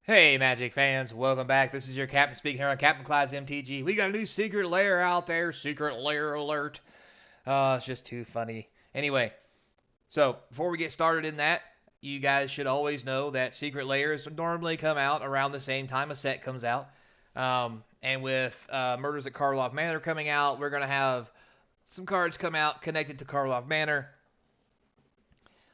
Hey, Magic fans, welcome back. This is your captain speaking here on Captain Class MTG. We got a new secret lair out there. Secret lair alert. It's just too funny. Anyway, so before we get started in that, you guys should always know that secret lairs normally come out around the same time a set comes out. And with Murders at Karlov Manor coming out, we're going to have some cards come out connected to Karlov Manor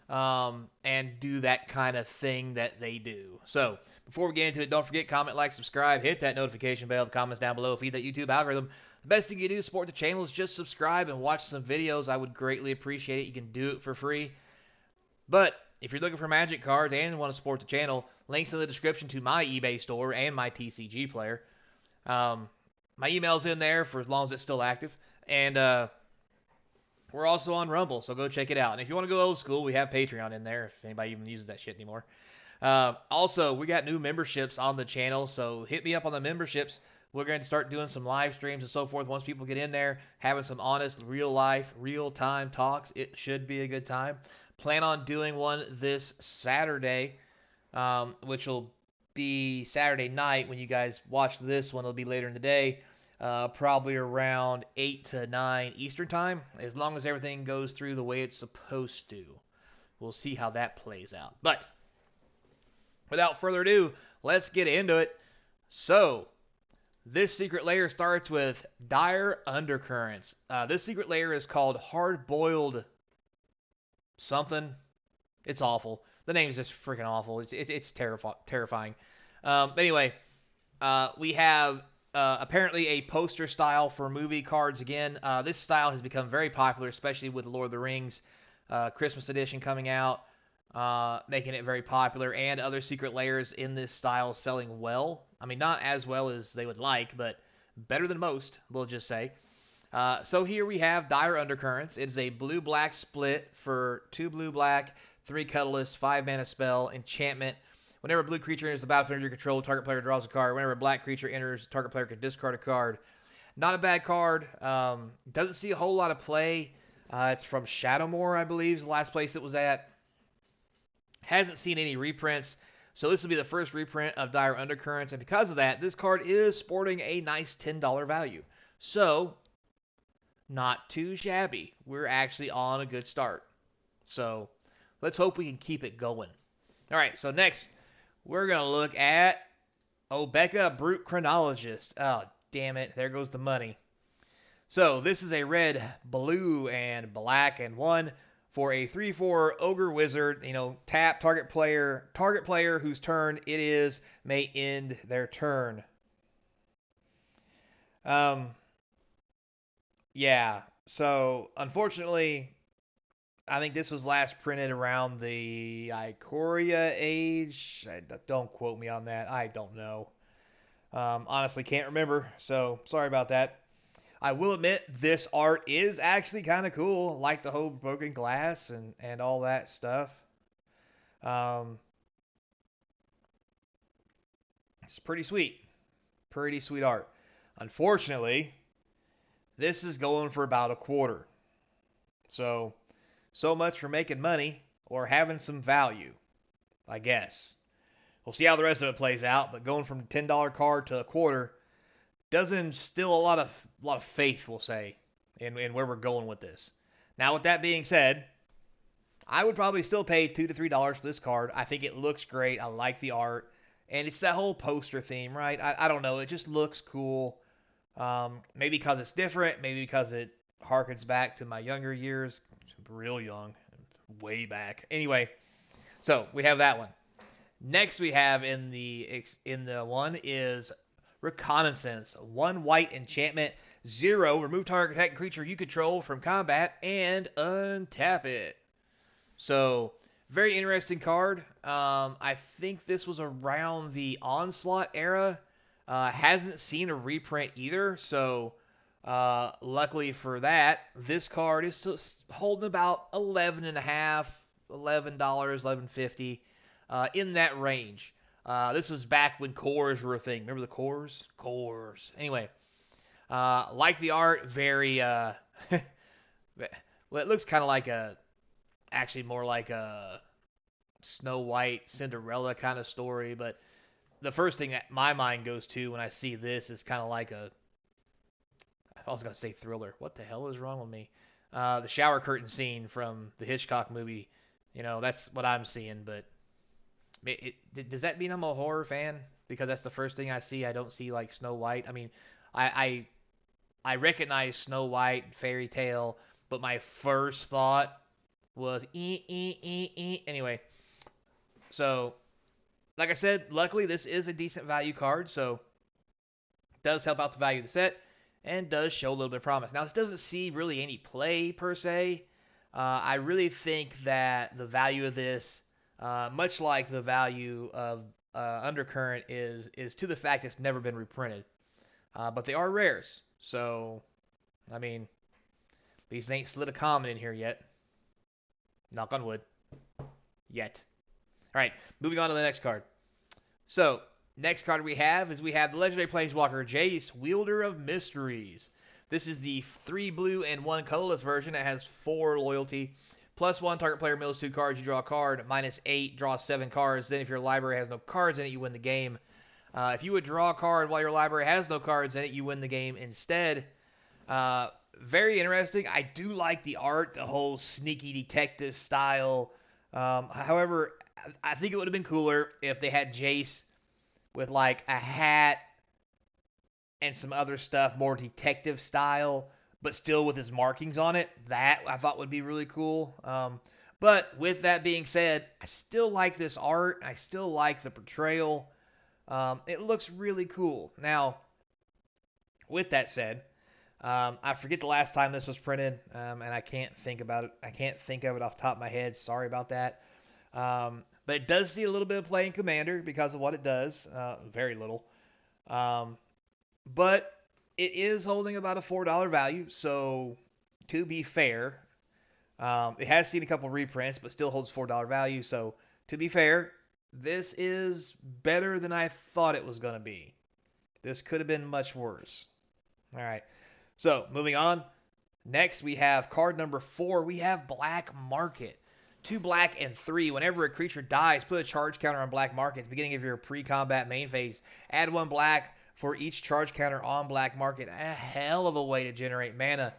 and do that kind of thing that they do. So, before we get into it, don't forget, comment, like, subscribe, hit that notification bell, the comments down below, feed that YouTube algorithm. The best thing you do to support the channel is just subscribe and watch some videos. I would greatly appreciate it. You can do it for free. But if you're looking for Magic cards and want to support the channel, links in the description to my eBay store and my TCG player. My email's in there for as long as it's still active. And we're also on Rumble, so go check it out. And if you want to go old school, we have Patreon in there, if anybody even uses that shit anymore. Also, we got new memberships on the channel, so hit me up on the memberships. We're going to start doing some live streams and so forth once people get in there, having some honest, real life, real time talks. It should be a good time. Plan on doing one this Saturday, which will be Saturday night. When you guys watch this one, it'll be later in the day. Probably around 8 to 9 Eastern Time, as long as everything goes through the way it's supposed to. We'll see how that plays out. But without further ado, let's get into it. So, this secret layer starts with Dire Undercurrents. This secret layer is called Hard Boiled something. It's awful. The name is just freaking awful. It's terrifying. Anyway, we have apparently a poster style for movie cards again. This style has become very popular, especially with Lord of the Rings Christmas edition coming out, making it very popular, and other secret layers in this style selling well. I mean, not as well as they would like, but better than most, we'll just say. So here we have Dire Undercurrents. It is a blue-black split for 2 blue-black, 3 colorless, 5 mana spell, enchantment. Whenever a blue creature enters the battlefield under your control, target player draws a card. Whenever a black creature enters, target player can discard a card. Not a bad card. Doesn't see a whole lot of play. It's from Shadowmoor, I believe, is the last place it was at. Hasn't seen any reprints. So this will be the first reprint of Dire Undercurrents. And because of that, this card is sporting a nice $10 value. So, not too shabby. We're actually on a good start. So, let's hope we can keep it going. All right, so next, we're going to look at Obeka Brute Chronologist. Oh, damn it. There goes the money. So, this is a red, blue, and black, and 1 for a 3/4 Ogre Wizard. Tap target player whose turn it is may end their turn. Yeah. So, unfortunately, I think this was last printed around the Ikoria age. Don't quote me on that. I don't know. Honestly, can't remember. So, sorry about that. I will admit, this art is actually kind of cool. Like the whole broken glass and all that stuff. It's pretty sweet. Pretty sweet art. Unfortunately, this is going for about a quarter. So much for making money or having some value, I guess. We'll see how the rest of it plays out, but going from a $10 card to a quarter doesn't instill a lot of faith, we'll say, in where we're going with this. Now, with that being said, I would probably still pay $2 to $3 for this card. I think it looks great. I like the art. And it's that whole poster theme, right? I don't know. It just looks cool. Maybe because it's different. Maybe because it harkens back to my younger years. Real young. Way back. Anyway, so we have that one. Next we have in the one is Reconnaissance. 1 white enchantment. 0. Remove target attack creature you control from combat and untap it. So, very interesting card. I think this was around the Onslaught era. Hasn't seen a reprint either, so luckily for that, this card is still holding about $11.50, $11.50, in that range. This was back when cores were a thing. Remember the cores? Cores. Anyway, like the art, very well, it looks kind of like actually more like a Snow White, Cinderella kind of story, but the first thing that my mind goes to when I see this is kind of like I was going to say thriller. What the hell is wrong with me? The shower curtain scene from the Hitchcock movie. That's what I'm seeing. But does that mean I'm a horror fan? Because that's the first thing I see. I don't see like Snow White. I mean, I I recognize Snow White, Fairy Tale, but my first thought was anyway. So, like I said, luckily this is a decent value card, so it does help out the value of the set and does show a little bit of promise. Now, this doesn't see really any play per se. I really think that the value of this, much like the value of Undercurrent, is to the fact it's never been reprinted. But they are rares, so I mean, these ain't slid a common in here yet. Knock on wood. Yet. All right, moving on to the next card. So, next card we have the Legendary Planeswalker Jace, Wielder of Mysteries. This is the 3 blue and 1 colorless version. It has 4 loyalty. +1, target player mills 2 cards, you draw a card. -8, draw 7 cards. Then if your library has no cards in it, you win the game. If you would draw a card while your library has no cards in it, you win the game instead. Very interesting. I do like the art, the whole sneaky detective style. However, I think it would have been cooler if they had Jace with like a hat and some other stuff, more detective style, but still with his markings on it. That I thought would be really cool. But with that being said, I still like this art. I still like the portrayal. It looks really cool. Now, with that said, I forget the last time this was printed, and I can't think about it. I can't think of it off the top of my head. Sorry about that. But it does see a little bit of play in Commander because of what it does. Very little. But it is holding about a $4 value. So, to be fair, it has seen a couple reprints, but still holds $4 value. So, to be fair, this is better than I thought it was going to be. This could have been much worse. All right. So, moving on. Next, we have card number 4. We have Black Market. 2 black and 3. Whenever a creature dies, put a charge counter on Black Market at the beginning of your pre-combat main phase. Add 1 black for each charge counter on Black Market. A hell of a way to generate mana.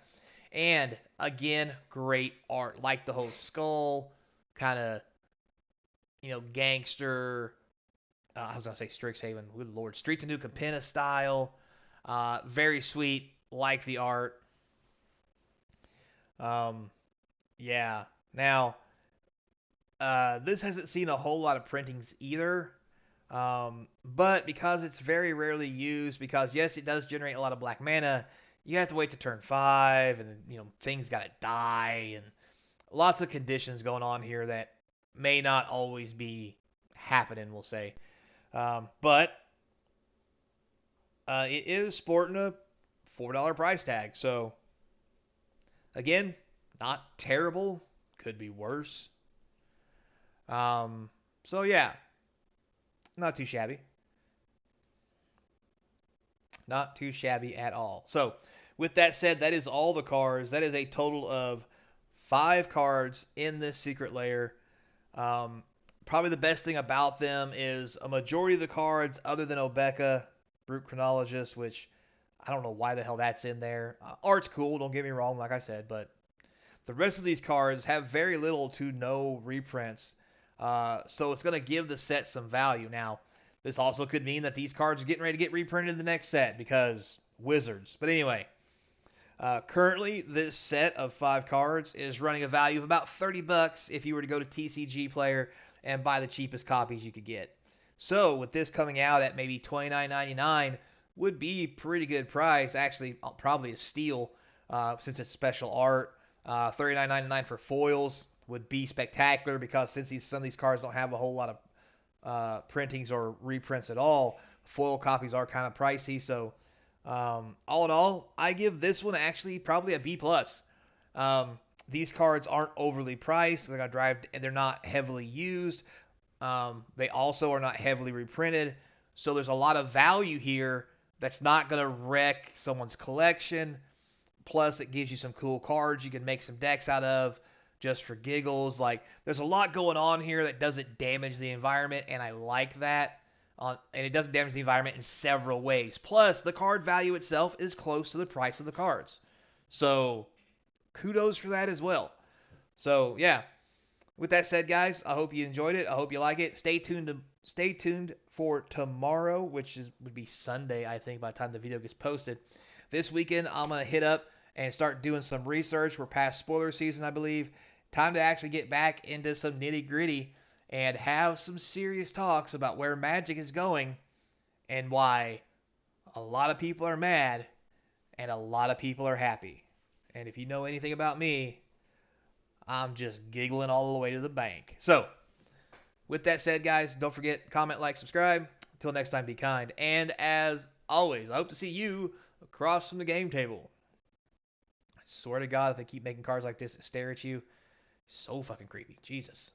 And, again, great art. Like the whole skull, kind of, gangster. I was going to say Strixhaven. Good lord. Streets of New Capenna style. Very sweet. Like the art. Yeah. Now, this hasn't seen a whole lot of printings either. But because it's very rarely used, because yes, it does generate a lot of black mana, you have to wait to turn 5, and things gotta die, and lots of conditions going on here that may not always be happening, we'll say. But it is sporting a $4 price tag, so again, not terrible, could be worse. So yeah, not too shabby. Not too shabby at all. So, with that said, that is all the cards. That is a total of 5 cards in this secret lair. Probably the best thing about them is a majority of the cards, other than Obeka, Brute Chronologist, which I don't know why the hell that's in there. Art's cool, don't get me wrong, like I said, but the rest of these cards have very little to no reprints. So it's going to give the set some value. Now, this also could mean that these cards are getting ready to get reprinted in the next set because Wizards. But anyway, currently this set of 5 cards is running a value of about $30 if you were to go to TCG Player and buy the cheapest copies you could get. So with this coming out at maybe $29.99 would be pretty good price. Actually, probably a steal since it's special art. $39.99 for foils would be spectacular because since some of these cards don't have a whole lot of printings or reprints at all, foil copies are kind of pricey. So all in all, I give this one actually probably a B+. These cards aren't overly priced. They're gonna drive, and they're not heavily used. They also are not heavily reprinted. So there's a lot of value here that's not gonna wreck someone's collection. Plus, it gives you some cool cards you can make some decks out of just for giggles. Like, there's a lot going on here that doesn't damage the environment, and I like that. and it doesn't damage the environment in several ways. Plus, the card value itself is close to the price of the cards. So, kudos for that as well. So, yeah. With that said, guys, I hope you enjoyed it. I hope you like it. Stay tuned for tomorrow, which would be Sunday, I think, by the time the video gets posted. This weekend, I'm gonna hit up and start doing some research. We're past spoiler season, I believe. Time to actually get back into some nitty gritty and have some serious talks about where Magic is going and why a lot of people are mad and a lot of people are happy. And if you know anything about me, I'm just giggling all the way to the bank. So, with that said, guys, don't forget, comment, like, subscribe. Until next time, be kind. And as always, I hope to see you across from the game table. I swear to God, if they keep making cards like this that stare at you, so fucking creepy. Jesus.